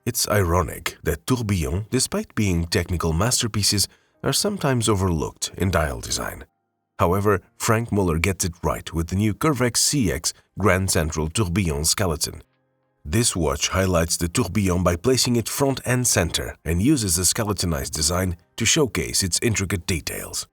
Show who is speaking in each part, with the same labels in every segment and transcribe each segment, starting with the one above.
Speaker 1: It's ironic that tourbillons, despite being technical masterpieces, are sometimes overlooked in dial design. However, Franck Muller gets it right with the new Curvex CX Grand Central Tourbillon skeleton. This watch highlights the tourbillon by placing it front and center and uses a skeletonized design to showcase its intricate details.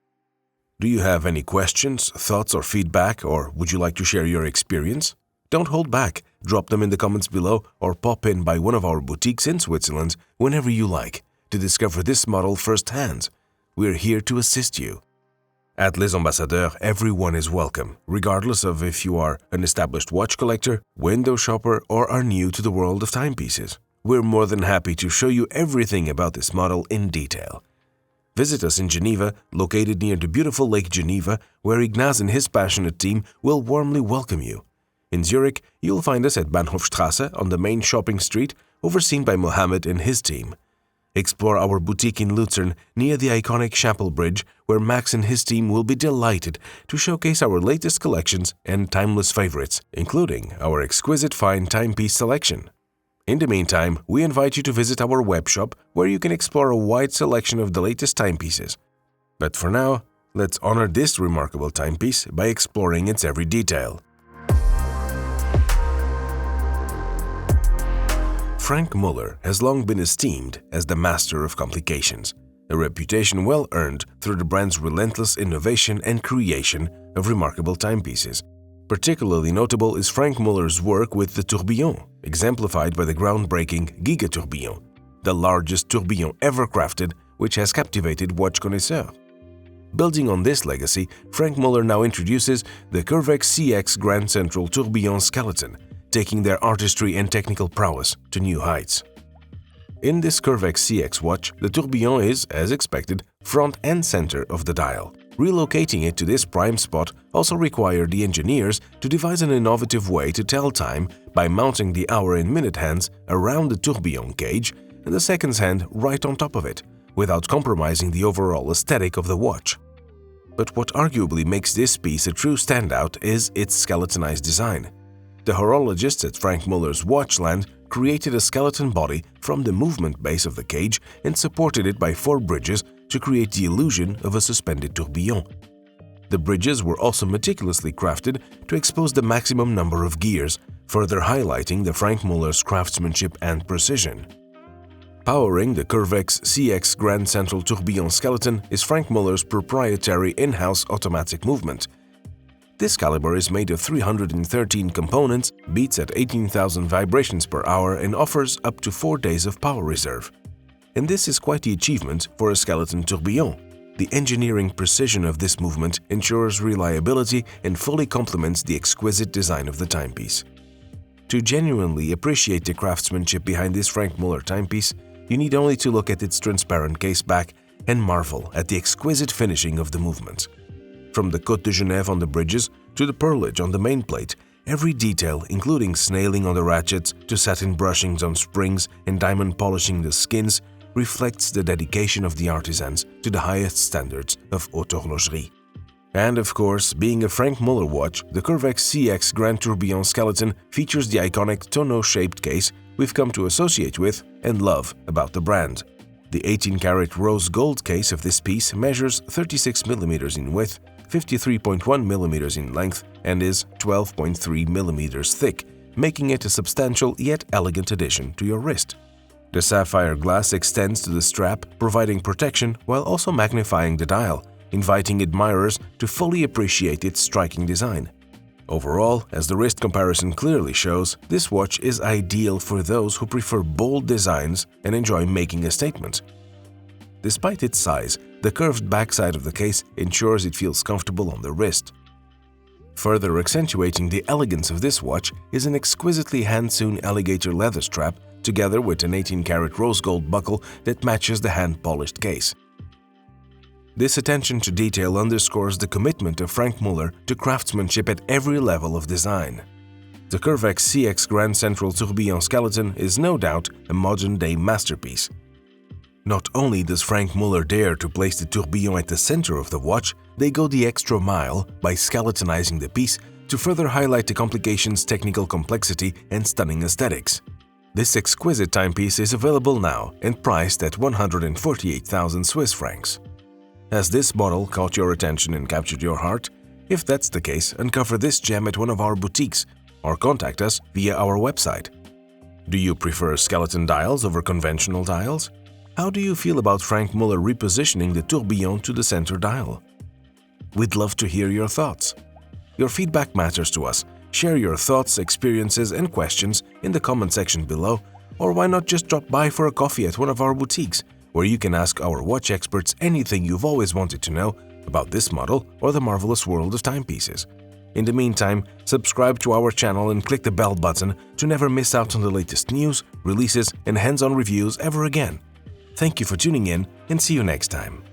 Speaker 1: Do you have any questions, thoughts, or feedback, or would you like to share your experience? Don't hold back. Drop them in the comments below or pop in by one of our boutiques in Switzerland whenever you like to discover this model firsthand. We're here to assist you. At Les Ambassadeurs, everyone is welcome, regardless of if you are an established watch collector, window shopper, or are new to the world of timepieces. We're more than happy to show you everything about this model in detail. Visit us in Geneva, located near the beautiful Lake Geneva, where Ignaz and his passionate team will warmly welcome you. In Zurich, you'll find us at Bahnhofstrasse on the main shopping street, overseen by Mohammed and his team. Explore our boutique in Lucerne near the iconic Chapel Bridge, where Max and his team will be delighted to showcase our latest collections and timeless favorites, including our exquisite fine timepiece selection. In the meantime, we invite you to visit our webshop, where you can explore a wide selection of the latest timepieces. But for now, let's honor this remarkable timepiece by exploring its every detail. Franck Muller has long been esteemed as the master of complications, a reputation well earned through the brand's relentless innovation and creation of remarkable timepieces. Particularly notable is Franck Muller's work with the tourbillon, exemplified by the groundbreaking Giga Tourbillon, the largest tourbillon ever crafted, which has captivated watch connoisseurs. Building on this legacy, Franck Muller now introduces the Curvex CX Grand Central Tourbillon skeleton, taking their artistry and technical prowess to new heights. In this Curvex CX watch, the tourbillon is, as expected, front and center of the dial. Relocating it to this prime spot also required the engineers to devise an innovative way to tell time by mounting the hour and minute hands around the tourbillon cage and the seconds hand right on top of it, without compromising the overall aesthetic of the watch. But what arguably makes this piece a true standout is its skeletonized design. The horologists at Franck Muller's Watchland created a skeleton body from the movement base of the cage and supported it by 4 bridges to create the illusion of a suspended tourbillon. The bridges were also meticulously crafted to expose the maximum number of gears, further highlighting the Franck Muller's craftsmanship and precision. Powering the Curvex CX Grand Central Tourbillon skeleton is Franck Muller's proprietary in-house automatic movement. This caliber is made of 313 components, beats at 18,000 vibrations per hour, and offers up to 4 days of power reserve. And this is quite the achievement for a skeleton tourbillon. The engineering precision of this movement ensures reliability and fully complements the exquisite design of the timepiece. To genuinely appreciate the craftsmanship behind this Franck Muller timepiece, you need only to look at its transparent case back and marvel at the exquisite finishing of the movement. From the Côte de Genève on the bridges to the pearlage on the main plate, every detail, including snailing on the ratchets to satin brushings on springs and diamond polishing the skins, reflects the dedication of the artisans to the highest standards of haute horlogerie. And of course, being a Franck Muller watch, the Curvex CX Grand Tourbillon skeleton features the iconic tonneau-shaped case we've come to associate with and love about the brand. The 18-karat rose gold case of this piece measures 36 mm in width, 53.1 mm in length, and is 12.3 mm thick, making it a substantial yet elegant addition to your wrist. The sapphire glass extends to the strap, providing protection while also magnifying the dial, inviting admirers to fully appreciate its striking design. Overall, as the wrist comparison clearly shows, this watch is ideal for those who prefer bold designs and enjoy making a statement. Despite its size, the curved backside of the case ensures it feels comfortable on the wrist. Further accentuating the elegance of this watch is an exquisitely hand-sewn alligator leather strap together with an 18-karat rose gold buckle that matches the hand-polished case. This attention to detail underscores the commitment of Franck Muller to craftsmanship at every level of design. The Curvex CX Grand Central Tourbillon skeleton is no doubt a modern-day masterpiece. Not only does Franck Muller dare to place the tourbillon at the center of the watch, they go the extra mile by skeletonizing the piece to further highlight the complication's technical complexity and stunning aesthetics. This exquisite timepiece is available now and priced at 148,000 Swiss francs. Has this model caught your attention and captured your heart? If that's the case, uncover this gem at one of our boutiques or contact us via our website. Do you prefer skeleton dials over conventional dials? How do you feel about Franck Muller repositioning the tourbillon to the center dial? We'd love to hear your thoughts. Your feedback matters to us. Share your thoughts, experiences, and questions in the comment section below, or why not just drop by for a coffee at one of our boutiques, where you can ask our watch experts anything you've always wanted to know about this model or the marvelous world of timepieces. In the meantime, subscribe to our channel and click the bell button to never miss out on the latest news, releases, and hands-on reviews ever again. Thank you for tuning in, and see you next time.